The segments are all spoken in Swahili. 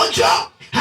mmoja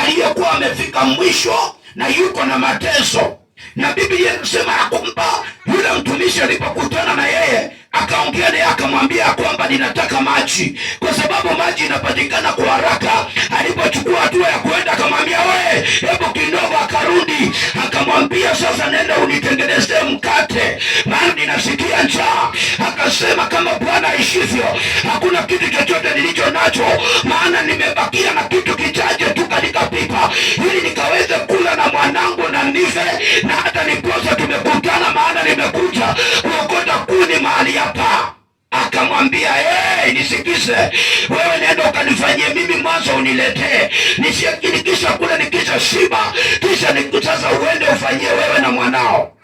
aliyekuwa amefika mwisho na yuko na mateso, na Biblia inasema ya kwamba yule mtumishi alipokutana na yeye akaongea naye akamwambia kwamba ninataka maji, kwa sababu maji inapatikana kwa haraka. Alipochukua hatua ya kwenda akamwambia wewe, hebu kidogo, akarudi akamwambia sasa nenda unitengenezee mkate, maana ninasikia njaa. Akasema kama Bwana aishivyo, hakuna kitu chochote nilicho nacho, maana nimebakia na kitu kichache tu katika pipa, ili nikaweze kula na mwanangu na nife, na hata niposa tumekutana, maana nimekuja kuokota kuni mahali hapa. Akamwambia nisikize, wewe nenda ukanifanyie mimi mwanzo uniletee, nikisha kula nikisha shiba, kisha sasa uende ufanyie wewe na mwanao.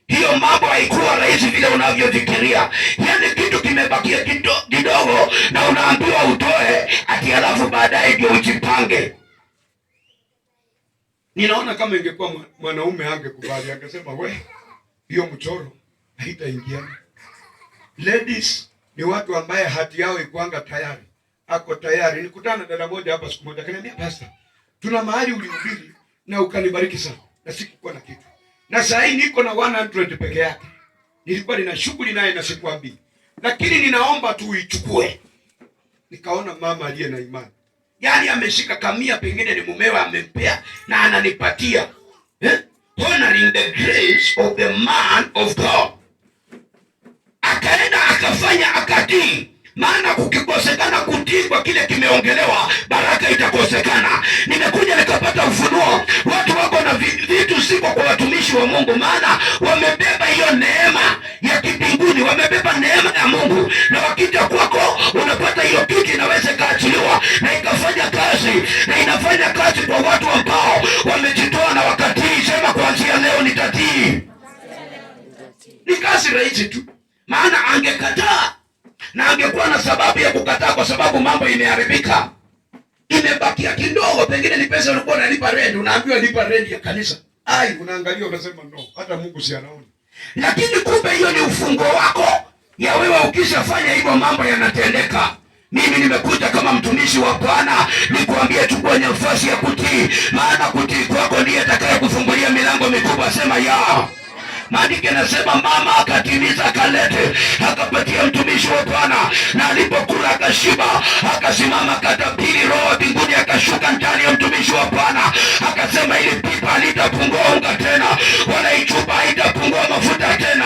Hiyo mambo haikuwa rahisi vile unavyofikiria. Yaani kitu kimebakia kidogo na unaambiwa utoe, ati alafu baadaye ndio ujipange. Ninaona kama ingekuwa mwanaume angekubali, angesema hiyo mchoro haitaingia. Ladies ni watu ambaye hati yao ikuanga tayari, ako tayari. Nikutana na dada moja hapa siku moja, akaniambia pastor, tuna mahali ulihubiri na ukanibariki sana, na sikuwa na kitu, na sasa hii niko na 100 peke yake. Nilikuwa nina shughuli naye na sikuambii, lakini ninaomba tu uichukue. Nikaona mama aliye na imani, yaani ameshika kamia, pengine ni mumewe amempea na ananipatia, honoring the grace of the man of God. Akaenda akafanya akatii, maana kukikosekana kutii kwa kile kimeongelewa, baraka itakosekana. Nimekuja nikapata ufunuo, watu wako na vitu siko kwa watumishi wa Mungu, maana wamebeba hiyo neema ya kibinguni, wamebeba neema ya Mungu, na wakija kwako unapata hiyo kitu inaweza kaachiliwa na ikafanya kazi, na inafanya kazi kwa watu ambao wamejitoa na wakatii. Sema kuanzia leo nitatii. Ni kazi rahisi tu, maana angekataa na angekuwa na sababu ya kukataa, kwa sababu mambo imeharibika, imebakia kidogo, pengine ni pesa ulikuwa unalipa rent, unaambiwa lipa rent ya kanisa. Unaangalia unasema no, hata Mungu si anaona. Lakini kumbe hiyo ni ufungo wako ya wewe, ukishafanya hivyo mambo yanatendeka. Mimi nimekuja kama mtumishi wa Bwana nikuambie, chukua nafasi ya kutii, maana kutii kwako ndiye atakaye kufungulia milango mikubwa. Sema ya. Maandiko yanasema mama akatimiza, akalete, akapatia mtumishi wa Bwana, na alipokula akashiba, akasimama akatabiri, roho mbinguni akashuka ndani ya mtumishi wa Bwana, akasema ili pipa halitapungua unga tena, wala ichupa haitapungua mafuta tena.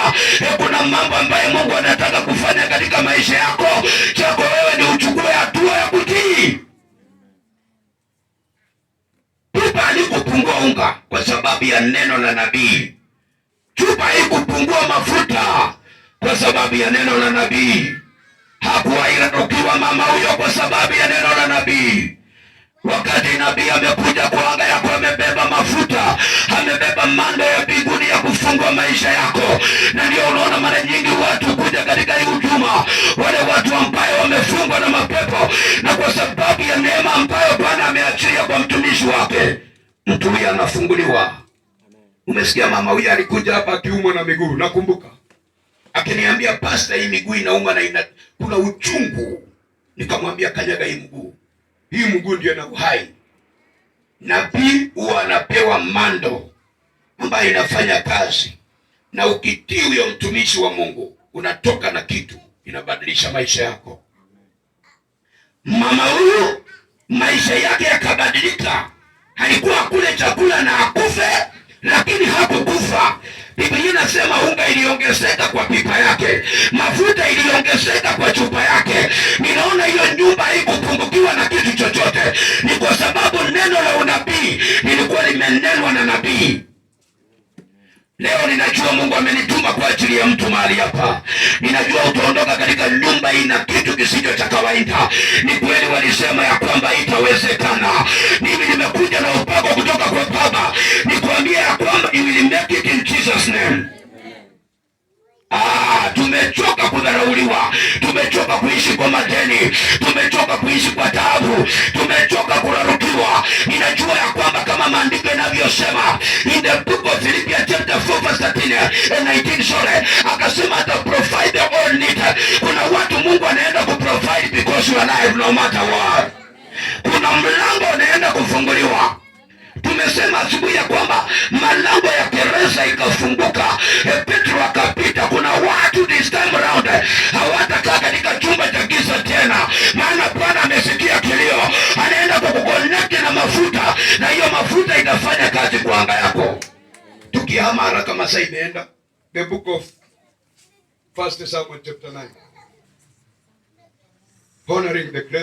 Kuna mambo ambayo Mungu anataka kufanya katika maisha yako, chako wewe ni uchukue hatua ya kutii. Pipa halikupungua unga kwa sababu ya neno la nabii. Chupa haikupungua mafuta kwa sababu ya neno la nabii. Hakuwairanukiwa mama huyo kwa sababu ya neno la nabii. Wakati nabii amekuja kwa anga yako, amebeba mafuta, amebeba mando ya mbinguni ya kufungua maisha yako. Na ndio unaona mara nyingi watu kuja katika hii huduma, wale watu ambao wamefungwa na mapepo, na kwa sababu ya neema ambayo Bwana ameachilia kwa mtumishi wake, mtu huyu anafunguliwa. Umesikia mama huyu alikuja hapa akiumwa na miguu, nakumbuka. Akiniambia pastor, hii miguu inauma na kuna uchungu. Nikamwambia kanyaga hii mguu. Hii mguu ndio na uhai. Nabii huwa anapewa mando ambayo inafanya kazi. Na ukitii huyo mtumishi wa Mungu, unatoka na kitu inabadilisha maisha yako. Mama huyu maisha yake yakabadilika. Alikuwa kule chakula na akufe, lakini hakukufa. Biblia inasema unga iliongezeka kwa pipa yake, mafuta iliongezeka kwa chupa yake. Ninaona hiyo nyumba haikupungukiwa na kitu chochote, ni kwa sababu neno la unabii lilikuwa limenenwa na nabii. Leo ninajua Mungu amenituma kwa ajili ya mtu mahali hapa. Ninajua utaondoka katika nyumba hii na kitu kisicho cha kawaida. Ni kweli walisema ya kwamba itawezekana. Mimi nimekuja na upako kutoka kwa Baba, nikwambia ya kwamba you will make it in Jesus name. Tumechoka kudharauliwa, tumechoka kuishi kwa madeni, tumechoka kuishi kwa taabu, tumechoka kurarukiwa. Ninajua ya kwamba kama maandiko yanavyosema in the book of Philippians chapter 4 verse 13 and 19, sorry, akasema ata provide the all need. Kuna watu Mungu anaenda kuprovide because you are alive no matter what. Kuna mlango anaenda ikafunguliwa. Tumesema asubuhi ya kwamba malango ya gereza ikafunguka. Petro akapita. Kuna watu this time around hawatakaa katika chumba cha giza tena, maana Bwana amesikia kilio, anaenda kukuconnect na mafuta, na hiyo mafuta itafanya kazi kwa anga yako. Tukihama haraka, masaa imeenda. The book of 1 Samuel chapter 9. Honoring the grace